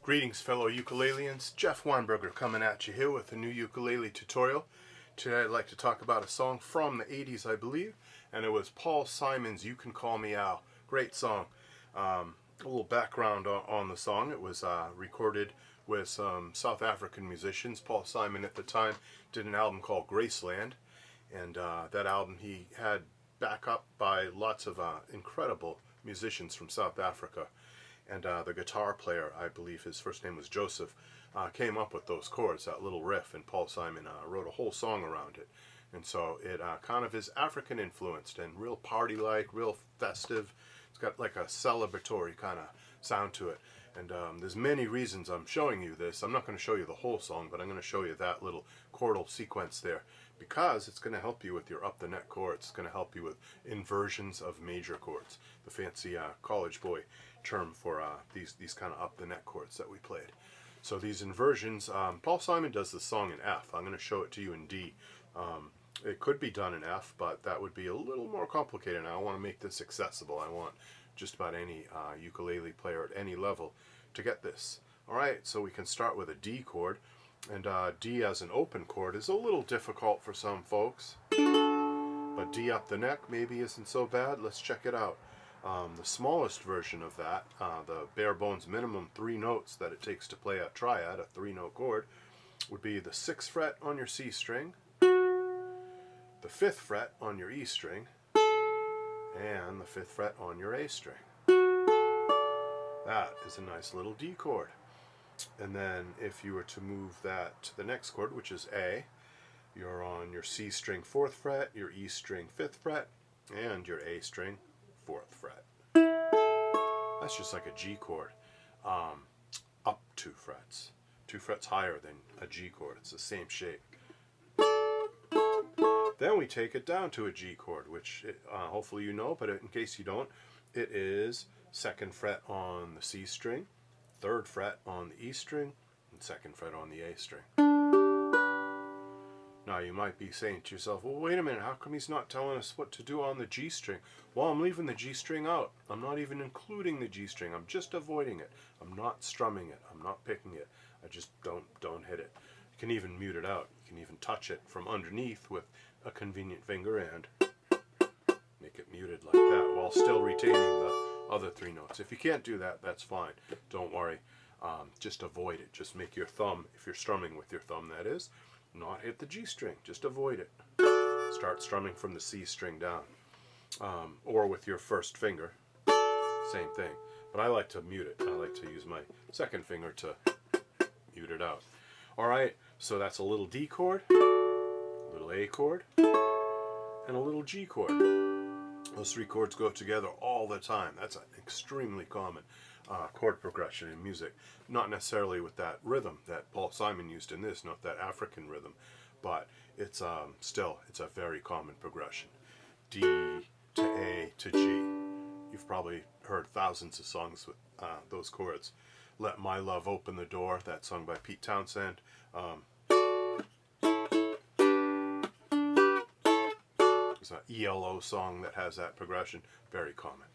Greetings fellow ukuleleans, Jeff Weinberger coming at you here with a new ukulele tutorial. Today I'd like to talk about a song from the 80s I believe, and it was Paul Simon's You Can Call Me Al. Great song. A little background on the song. It was recorded with some South African musicians. Paul Simon at the time did an album called Graceland, and that album he had backup by lots of incredible musicians from South Africa. And the guitar player, I believe his first name was Joseph, came up with those chords, that little riff, and Paul Simon wrote a whole song around it. And so it kind of is African influenced and real party-like, real festive. It's got like a celebratory kind of sound to it. And there's many reasons I'm showing you this. I'm not going to show you the whole song, but I'm going to show you that little chordal sequence there, because it's going to help you with your up the neck chords. It's going to help you with inversions of major chords, the fancy college boy term for these kind of up the neck chords that we played. So these inversions, Paul Simon does the song in F. I'm going to show it to you in D. It could be done in F, but that would be a little more complicated. And I want to make this accessible. I want just about any ukulele player at any level to get this. Alright, so we can start with a D chord, and D as an open chord is a little difficult for some folks, but D up the neck maybe isn't so bad. Let's check it out. The smallest version of that, the bare bones minimum 3 notes that it takes to play a triad, a 3-note chord, would be the 6th fret on your C string, the 5th fret on your E string, and the 5th fret on your A string. That is a nice little D chord. And then if you were to move that to the next chord, which is A, you're on your C string 4th fret, your E string 5th fret, and your A string 4th fret. That's just like a G chord, up 2 frets. 2 frets higher than a G chord. It's the same shape. Then we take it down to a G chord, which hopefully you know, but in case you don't, it is 2nd fret on the C string, 3rd fret on the E string, and 2nd fret on the A string. Now you might be saying to yourself, well, wait a minute, how come he's not telling us what to do on the G string? Well, I'm leaving the G string out. I'm not even including the G string. I'm just avoiding it. I'm not strumming it. I'm not picking it. I just don't hit it. You can even mute it out. You can even touch it from underneath with a convenient finger and make it muted like that while still retaining the other 3 notes. If you can't do that, that's fine. Don't worry. Just avoid it. Just make your thumb, if you're strumming with your thumb that is, not hit the G string. Just avoid it. Start strumming from the C string down. Or with your first finger. Same thing. But I like to mute it. I like to use my 2nd finger to mute it out. Alright, so that's a little D chord, a little A chord, and a little G chord. Those 3 chords go together all the time. That's an extremely common chord progression in music. Not necessarily with that rhythm that Paul Simon used in this, not that African rhythm, but it's still, it's a very common progression. D to A to G. You've probably heard thousands of songs with those chords. Let My Love Open the Door, that song by Pete Townsend. There's an ELO song that has that progression. Very common.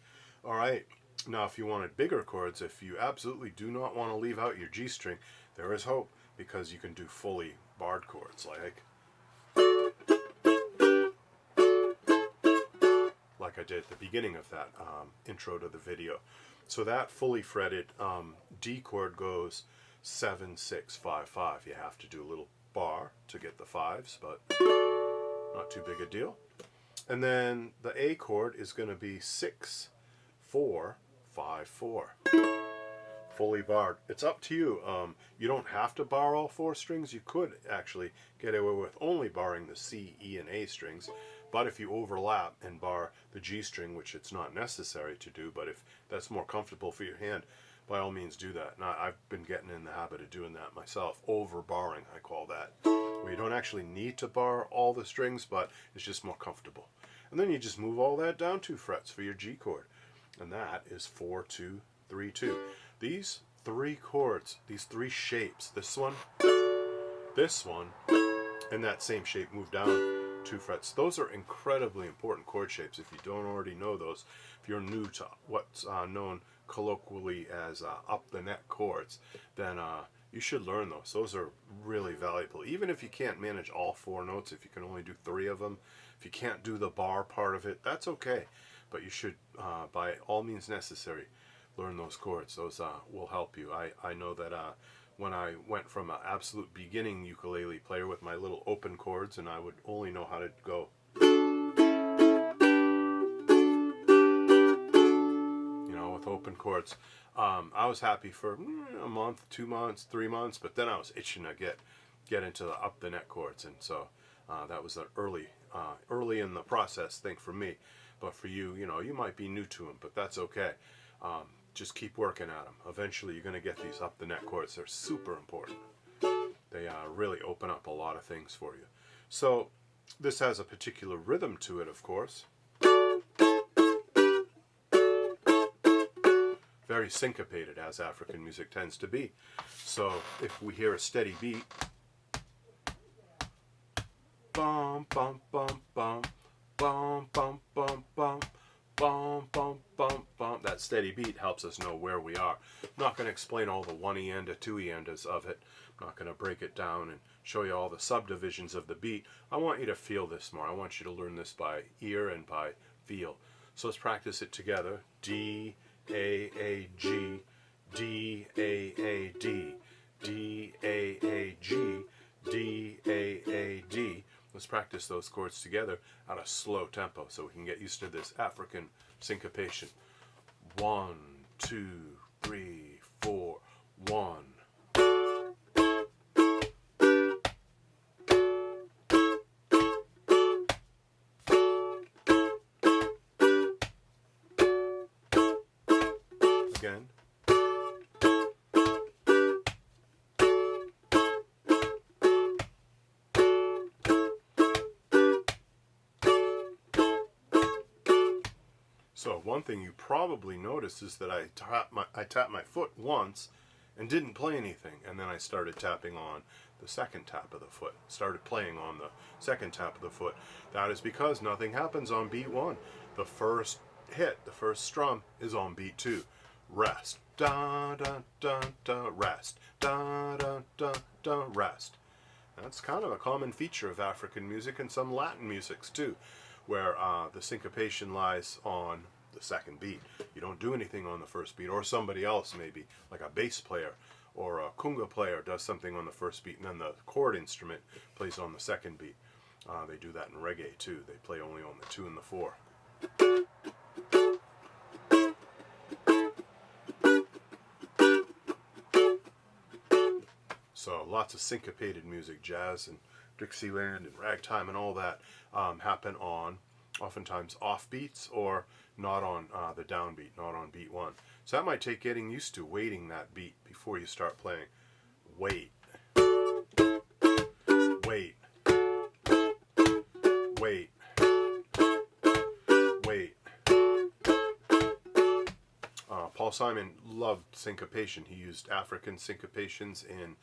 Alright, now if you wanted bigger chords, if you absolutely do not want to leave out your G string, there is hope, because you can do fully barred chords like I did at the beginning of that intro to the video. So that fully fretted D chord goes 7, 6, 5, 5. You have to do a little bar to get the 5s, but not too big a deal. And then the A chord is going to be 6, 4, 5, 4. Fully barred. It's up to you. You don't have to bar all 4 strings. You could actually get away with only barring the C, E, and A strings. But if you overlap and bar the G string, which it's not necessary to do, but if that's more comfortable for your hand, by all means do that. Now, I've been getting in the habit of doing that myself. Over-barring, I call that. Where you don't actually need to bar all the strings, but it's just more comfortable. And then you just move all that down 2 frets for your G chord. And that is 4, 2, 3, 2. These 3 chords, these 3 shapes, this one, and that same shape move down 2 frets. Those are incredibly important chord shapes. If you don't already know those, if you're new to what's known colloquially as up the neck chords, then you should learn those. Those are really valuable. Even if you can't manage all 4 notes, if you can only do 3 of them, if you can't do the bar part of it, that's okay. But you should, by all means necessary, learn those chords. Those will help you. I know that when I went from an absolute beginning ukulele player with my little open chords, and I would only know how to go, you know, with open chords, I was happy for a month, 2 months, 3 months, but then I was itching to get into the up the neck chords, and so that was an early in the process thing for me. But for you, you know, you might be new to them, but that's okay. Just keep working at them. Eventually you're going to get these up the neck chords. They're super important. They really open up a lot of things for you. So this has a particular rhythm to it, of course. Very syncopated, as African music tends to be. So if we hear a steady beat, bum bum bum bum bum bum bum bum bum bum bum bum, that steady beat helps us know where we are. I'm not going to explain all the 1-enda, 2-endas of it. I'm not going to break it down and show you all the subdivisions of the beat. I want you to feel this more. I want you to learn this by ear and by feel. So let's practice it together. D, A, G, D, D, D, G, D, D. Let's practice those chords together at a slow tempo so we can get used to this African syncopation. 1, 2, 3, 4, 1. Again. So one thing you probably noticed is that I tapped my foot once and didn't play anything, and then I started tapping on the second tap of the foot, started playing on the second tap of the foot. That is because nothing happens on beat 1. The first hit, the first strum, is on beat 2. Rest, da da da da, rest, da da da da, rest. That's kind of a common feature of African music and some Latin musics too, where the syncopation lies on the second beat. You don't do anything on the first beat, or somebody else maybe, like a bass player or a conga player does something on the first beat, and then the chord instrument plays on the second beat. They do that in reggae too. They play only on the 2 and the 4. So lots of syncopated music, jazz and Dixieland and ragtime and all that happen on oftentimes off beats or not on the downbeat, not on beat 1. So that might take getting used to, waiting that beat before you start playing. Wait. Wait. Wait. Wait. Paul Simon loved syncopation. He used African syncopations in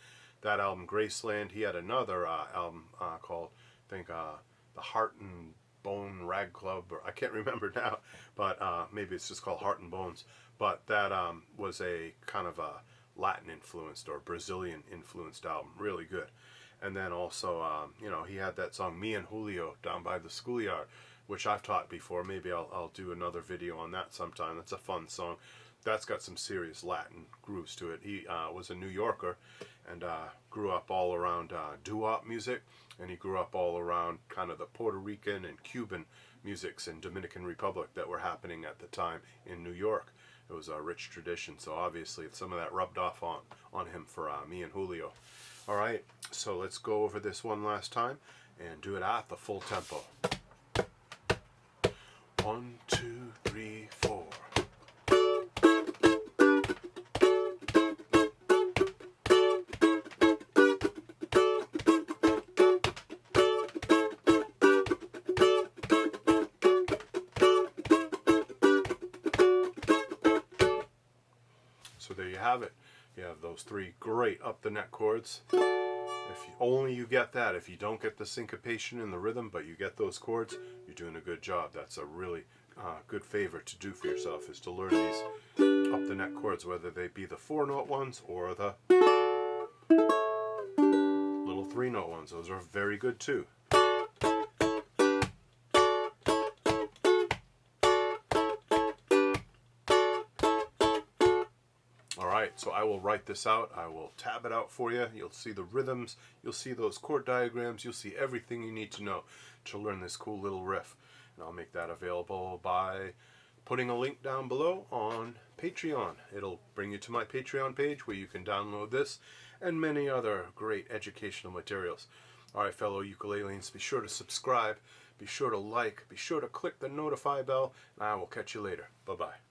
that album, Graceland. He had another album called, I think, the Heart and Bone Rag Club, or I can't remember now, but maybe it's just called Heart and Bones. But that was a kind of a Latin influenced or Brazilian influenced album, really good. And then also, you know, he had that song Me and Julio Down by the Schoolyard, which I've taught before. Maybe I'll do another video on that sometime. That's a fun song. That's got some serious Latin grooves to it. He was a New Yorker and grew up all around doo-wop music, and he grew up all around kind of the Puerto Rican and Cuban musics in Dominican Republic that were happening at the time in New York. It was a rich tradition, so obviously some of that rubbed off on him for Me and Julio. All right, so let's go over this one last time and do it at the full tempo. 1, 2, 3, 4. So there you have it. You have those 3 great up the neck chords. If only you get that. If you don't get the syncopation in the rhythm, but you get those chords, you're doing a good job. That's a really good favor to do for yourself is to learn these up the neck chords, whether they be the 4-note ones or the little 3-note ones. Those are very good too. Alright, so I will write this out. I will tab it out for you. You'll see the rhythms. You'll see those chord diagrams. You'll see everything you need to know to learn this cool little riff. And I'll make that available by putting a link down below on Patreon. It'll bring you to my Patreon page where you can download this and many other great educational materials. Alright, fellow ukuleleans, be sure to subscribe, be sure to like, be sure to click the notify bell, and I will catch you later. Bye-bye.